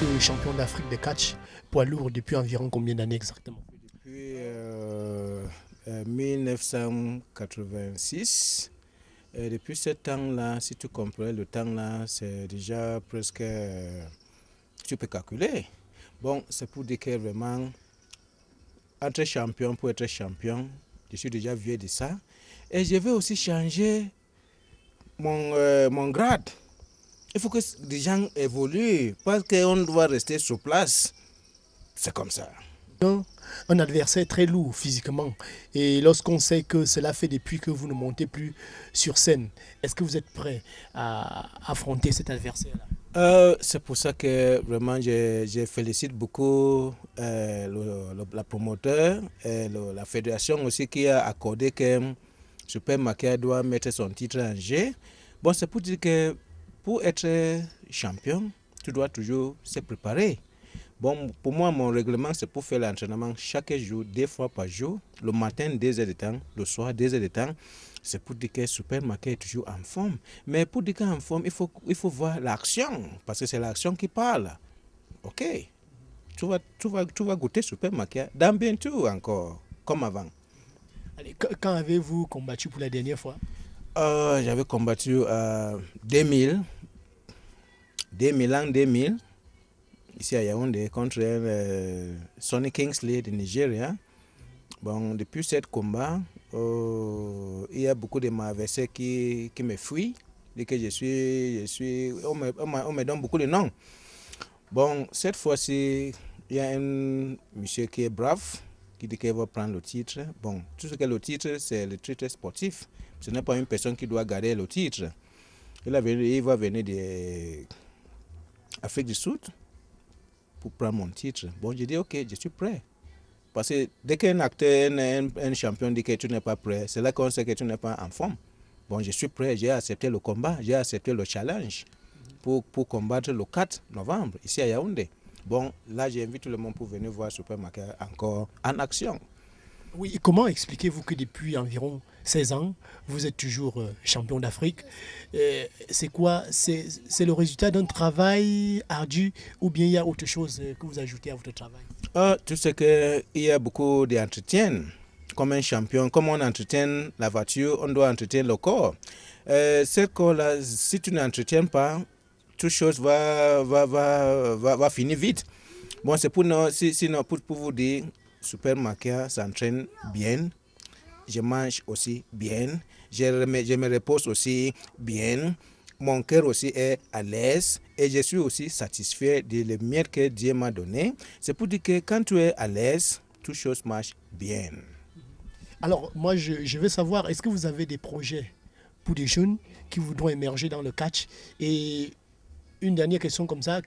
que champion d'Afrique de catch poids lourd depuis environ combien d'années exactement? Depuis 1986. Et depuis ce temps-là, si tu comprends le temps-là, c'est déjà presque, tu peux calculer. Bon, c'est pour dire que vraiment, être champion pour être champion, je suis déjà vieux de ça. Et je vais aussi changer mon grade. Il faut que les gens évoluent, parce qu'on doit rester sur place. C'est comme ça. Un adversaire très lourd physiquement. Et lorsqu'on sait que cela fait depuis que vous ne montez plus sur scène, est-ce que vous êtes prêt à affronter cet adversaire-là? C'est pour ça que vraiment je félicite beaucoup la promoteur et la fédération aussi qui a accordé que Super Makia doit mettre son titre en jeu. Bon, c'est pour dire que pour être champion, tu dois toujours se préparer. Bon, pour moi, mon règlement, c'est pour faire l'entraînement chaque jour, 2 fois par jour, le matin 2 heures de temps, le soir 2 heures de temps. C'est pour dire que Super Makia est toujours en forme. Mais pour dire qu'il est en forme, il faut voir l'action, parce que c'est l'action qui parle. Ok, tu vas goûter Super Makia dans bientôt encore, comme avant. Allez, quand avez-vous combattu pour la dernière fois? J'avais combattu 2000, 2000, ici à Yaoundé, contre Sonny Kingsley de Nigeria. Bon, depuis ce combat, il y a beaucoup de mes adversaires qui me fuient, et que on me donne beaucoup de noms. Bon, cette fois-ci, il y a un monsieur qui est brave, qui dit qu'il va prendre le titre. Bon, tout ce que le titre, c'est le titre sportif. Ce n'est pas une personne qui doit garder le titre. Il va venir d'Afrique du Sud pour prendre mon titre. Bon, j'ai dit, ok, je suis prêt. Parce que dès qu'un acteur, un champion dit que tu n'es pas prêt, c'est là qu'on sait que tu n'es pas en forme. Bon, je suis prêt, j'ai accepté le combat, j'ai accepté le challenge pour combattre le 4 novembre, ici à Yaoundé. Bon, là, j'invite tout le monde pour venir voir Super Makia encore en action. Oui, comment expliquez-vous que depuis environ 16 ans, vous êtes toujours champion d'Afrique? C'est quoi? C'est le résultat d'un travail ardu ou bien il y a autre chose que vous ajoutez à votre travail? Tu sais qu'il y a beaucoup d'entretien. Comme un champion, comme on entretient la voiture, on doit entretenir le corps. Ce corps-là, si tu n'entretiens pas, toute chose va finir vite. Bon, c'est pour vous dire, Super Makia s'entraîne bien, je mange aussi bien, je me repose aussi bien, mon cœur aussi est à l'aise et je suis aussi satisfait de le mieux que Dieu m'a donné. C'est pour dire que quand tu es à l'aise, toute chose marche bien. Alors, moi, je veux savoir, est-ce que vous avez des projets pour des jeunes qui voudront émerger dans le catch? Et une dernière question comme ça,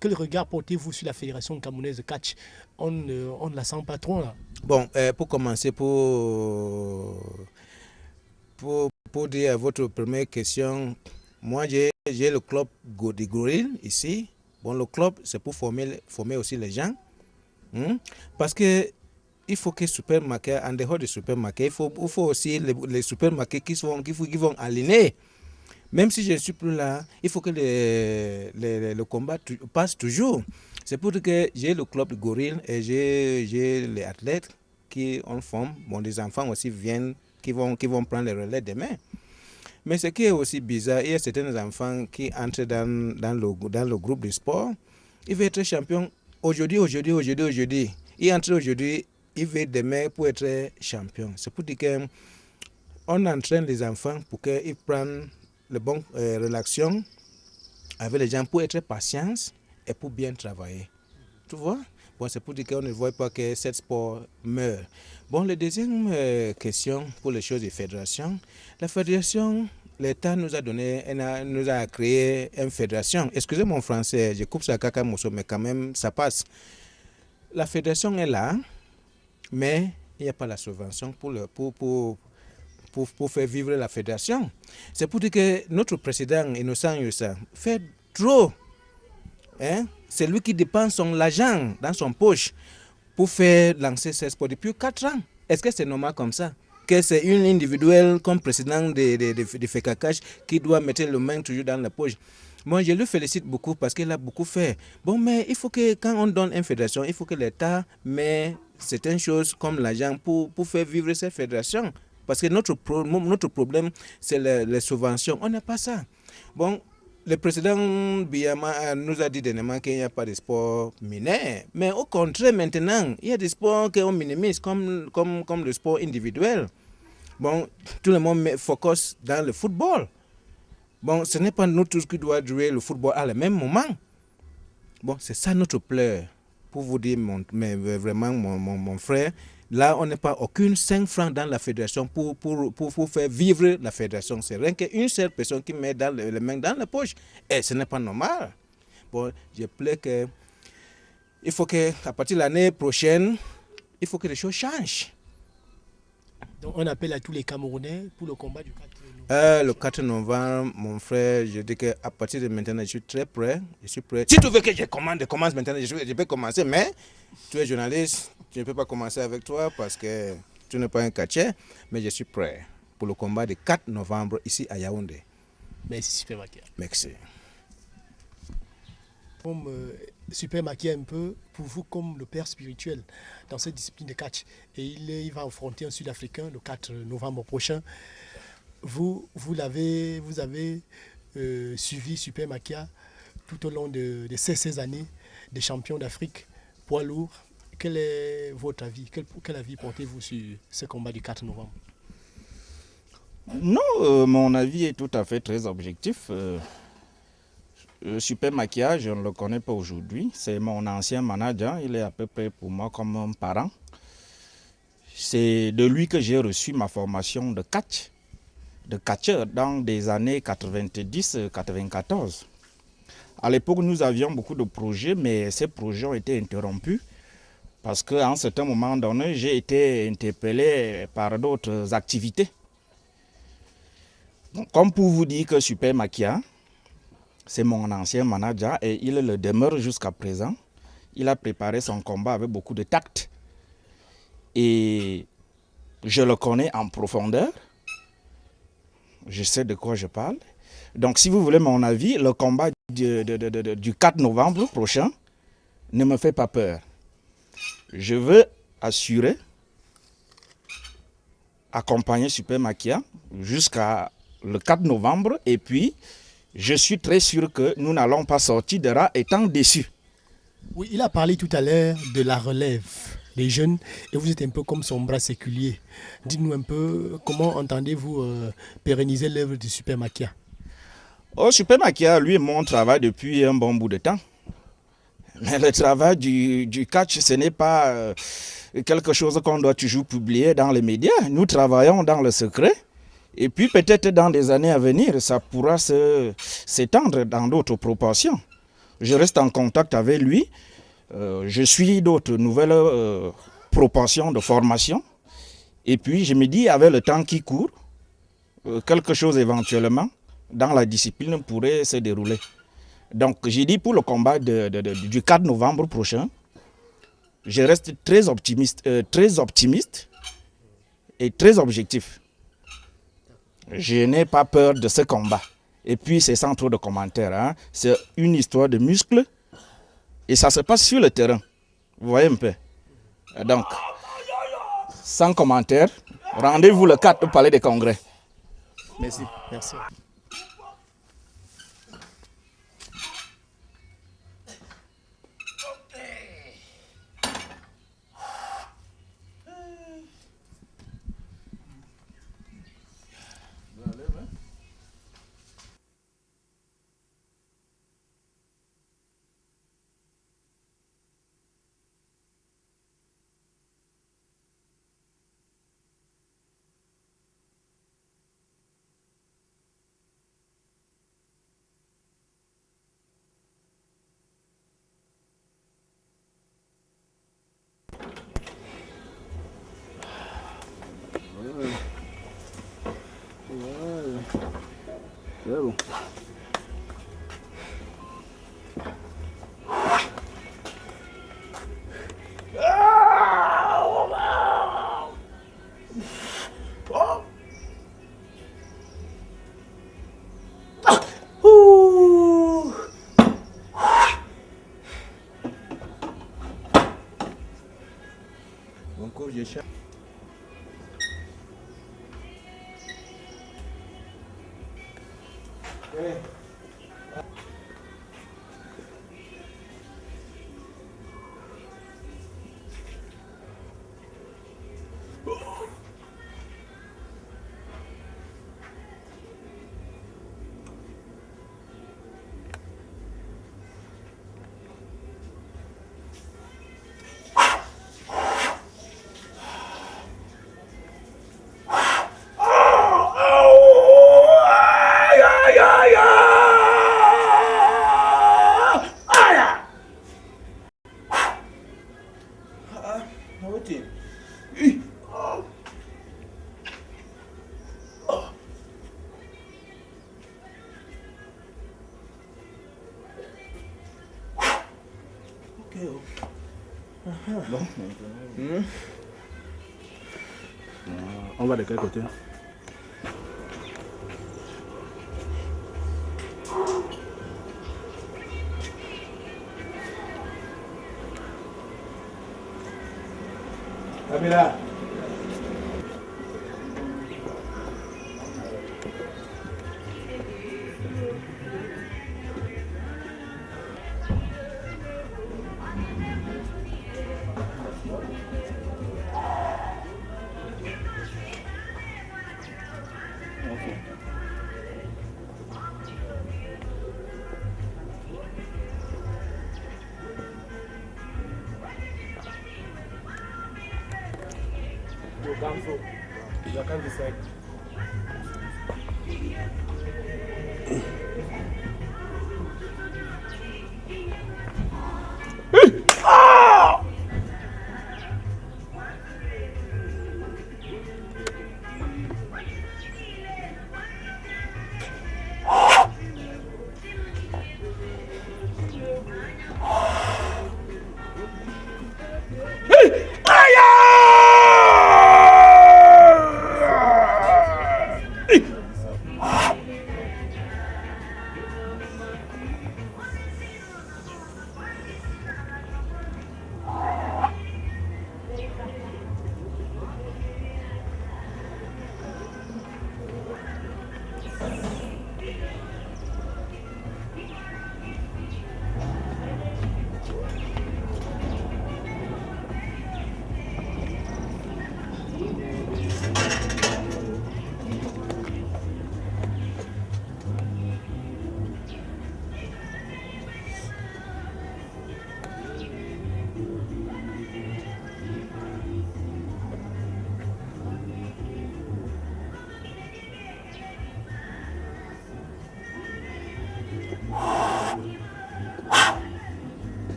quel regard portez-vous sur la Fédération camerounaise de catch? On ne la sent pas trop là. Bon, pour commencer, pour dire à votre première question, moi j'ai le club des gorilles ici. Bon, le club, c'est pour former aussi les gens. Parce que il faut que Super Makia, en dehors de Super Makia, il faut aussi les Super Makia qui vont aligner. Même si je ne suis plus là, il faut que le combat passe toujours. C'est pour que j'ai le club de gorilles et j'ai les athlètes qui en forme. Bon, des enfants aussi viennent, qui vont prendre le relais demain. Mais ce qui est aussi bizarre, il y a certains enfants qui entrent dans le groupe de sport. Ils veulent être champion aujourd'hui. Ils entrent aujourd'hui, ils veulent demain pour être champion. C'est pour dire qu'on entraîne les enfants pour qu'ils prennent les bonnes relations avec les gens pour être patients et pour bien travailler. Tu vois? Bon, c'est pour dire qu'on ne voit pas que ce sport meurt. Bon, la deuxième question pour les choses de fédération. La fédération, l'État nous a donné, nous a créé une fédération. Excusez mon français, je coupe ça à caca mousseau, mais quand même, ça passe. La fédération est là, mais il n'y a pas la subvention pour faire vivre la fédération. C'est pour dire que notre président, Innocent Yussa, fait trop. Hein? C'est lui qui dépense l'argent dans son poche pour faire lancer ce sport depuis 4 ans. Est-ce que c'est normal comme ça? Que c'est une individuelle comme président de FECACACH qui doit mettre le main toujours dans la poche. Moi, je le félicite beaucoup parce qu'il a beaucoup fait. Bon, mais il faut que quand on donne une fédération, il faut que l'État met certaines choses comme l'argent pour faire vivre cette fédération. Parce que notre problème, c'est les subventions. On n'a pas ça. Bon, le président Biyama nous a dit dernièrement qu'il n'y a pas de sport mineur. Mais au contraire, maintenant, il y a des sports qu'on minimise comme le sport individuel. Bon, tout le monde focus dans le football. Bon, ce n'est pas nous tous qui doivent jouer le football à le même moment. Bon, c'est ça notre pleur. Pour vous dire, mais vraiment, mon frère, là, on n'a pas aucune 5 francs dans la fédération pour faire vivre la fédération. C'est rien qu'une seule personne qui met les mains dans la poche. Et ce n'est pas normal. Bon, je plains que il faut qu'à partir de l'année prochaine, il faut que les choses changent. Donc on appelle à tous les Camerounais pour le combat du 4 novembre. Le 4 novembre, mon frère, je dis qu'à partir de maintenant, je suis très prêt. Je suis prêt. Si tu veux que je commence maintenant, je peux commencer, mais tu es journaliste, je ne peux pas commencer avec toi parce que tu n'es pas un catcheur, mais je suis prêt pour le combat du 4 novembre ici à Yaoundé. Merci Super Makia. Merci. Comme Super Makia un peu, pour vous comme le père spirituel dans cette discipline de catch, et il va affronter un Sud-Africain le 4 novembre prochain. Vous avez suivi Super Makia tout au long de ces 16 années de champion d'Afrique poids lourd. Quel est votre avis? Quel avis portez-vous sur ce combat du 4 novembre? Non, mon avis est tout à fait très objectif. Super Makia, je ne le connais pas aujourd'hui. C'est mon ancien manager. Il est à peu près pour moi comme un parent. C'est de lui que j'ai reçu ma formation de catcheur dans des années 90-94. À l'époque, nous avions beaucoup de projets, mais ces projets ont été interrompus parce qu'à un certain moment donné, j'ai été interpellé par d'autres activités. Donc, comme pour vous dire que Super Makia, c'est mon ancien manager et il le demeure jusqu'à présent. Il a préparé son combat avec beaucoup de tact. Et je le connais en profondeur. Je sais de quoi je parle. Donc si vous voulez mon avis, le combat du 4 novembre prochain ne me fait pas peur. Je veux assurer, accompagner Super Makia jusqu'à le 4 novembre et puis je suis très sûr que nous n'allons pas sortir de là étant déçus. Oui, il a parlé tout à l'heure de la relève des jeunes et vous êtes un peu comme son bras séculier. Dites-nous un peu comment entendez-vous pérenniser l'œuvre de Super Makia? Super Makia, lui, mon travail depuis un bon bout de temps. Mais le travail du catch, ce n'est pas quelque chose qu'on doit toujours publier dans les médias. Nous travaillons dans le secret. Et puis peut-être dans des années à venir, ça pourra s'étendre dans d'autres proportions. Je reste en contact avec lui. Je suis d'autres nouvelles proportions de formation. Et puis je me dis, avec le temps qui court, quelque chose éventuellement dans la discipline pourrait se dérouler. Donc j'ai dit pour le combat du 4 novembre prochain, je reste très optimiste et très objectif. Je n'ai pas peur de ce combat. Et puis c'est sans trop de commentaires. Hein. C'est une histoire de muscles et ça se passe sur le terrain. Vous voyez un peu. Donc, sans commentaires, rendez-vous le 4 au Palais des Congrès. Merci. Merci. C'est bon. je cherche. On va de quel côté? Camila.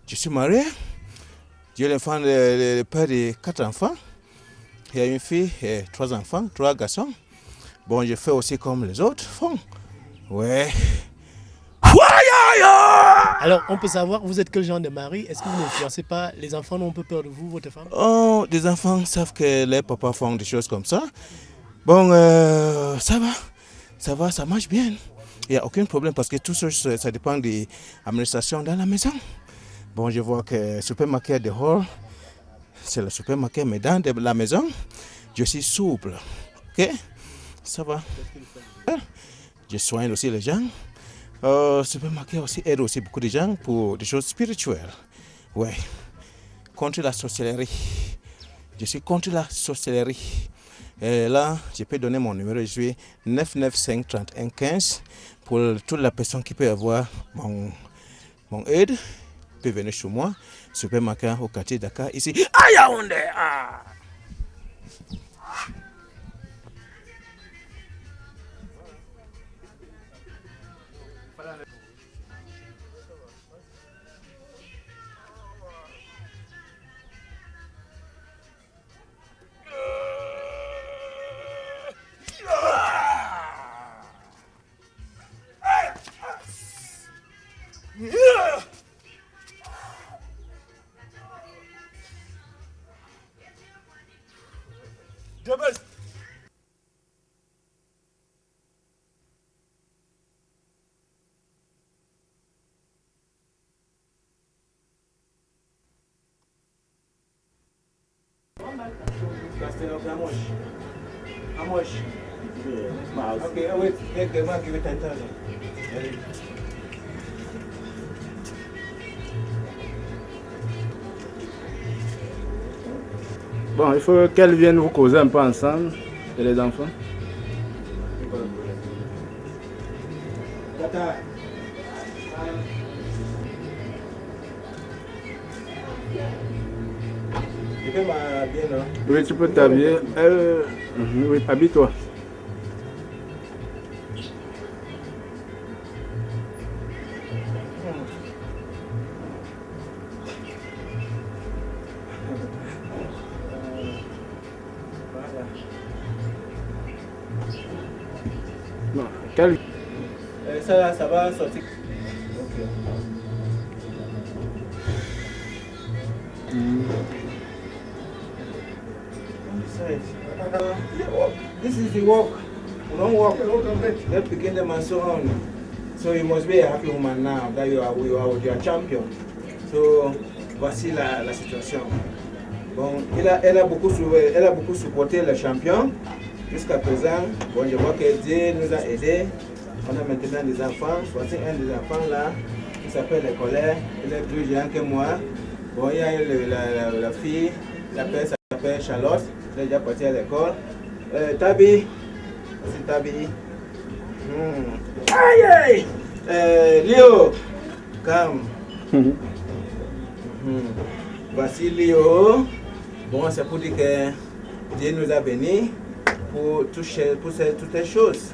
Je suis marié. J'ai le père de 4 enfants. Il y a une fille et 3 enfants, 3 garçons. Bon, je fais aussi comme les autres font. Ouais. Alors, on peut savoir, vous êtes quel genre de mari? Est-ce que vous n'influencez pas? Les enfants n'ont pas peur de vous, votre femme? Oh, des enfants savent que les papas font des choses comme ça. Bon, ça va, ça marche bien. Il n'y a aucun problème parce que tout ça, ça dépend de l'administration dans la maison. Bon, je vois que le supermarché dehors, c'est le supermarché, mais dans la maison, je suis souple. Ok? Ça va. Je soigne aussi les gens. Le supermarché aussi aide aussi beaucoup de gens pour des choses spirituelles. Ouais. Contre la sorcellerie. Je suis contre la sorcellerie. Et là, je peux donner mon numéro. Je suis 995 31 15 pour toute la personne qui peut avoir mon aide. Peut venir chez moi, supermarché au quartier Dakar, ici à Yaoundé. How much? Okay, wait, take the mark, give it 10,000. Bon, il faut qu'elles viennent vous causer un peu ensemble, et les enfants. Tata. Tu peux m'habiller, non? Oui, tu peux t'habiller. Oui, habille-toi. Non, quel... Ça va sortir. Ok. This is the work. We don't work. Let's begin the monsoon. So you must be a happy woman now that you are champion. So voici la situation. Bon, elle a beaucoup supporté le champion jusqu'à présent. Bon, je vois que Dieu nous a aidés. On a maintenant des enfants. Voici un des enfants là qui s'appelle Colère. Il est plus jeune que moi. Bon, il y a la fille, s'appelle Charlotte. Elle est déjà partie à l'école. Tabi, c'est Tabi. Aïe aïe! Léo, calme. Voici Léo. Bon, c'est pour dire que Dieu nous a bénis pour toutes les choses.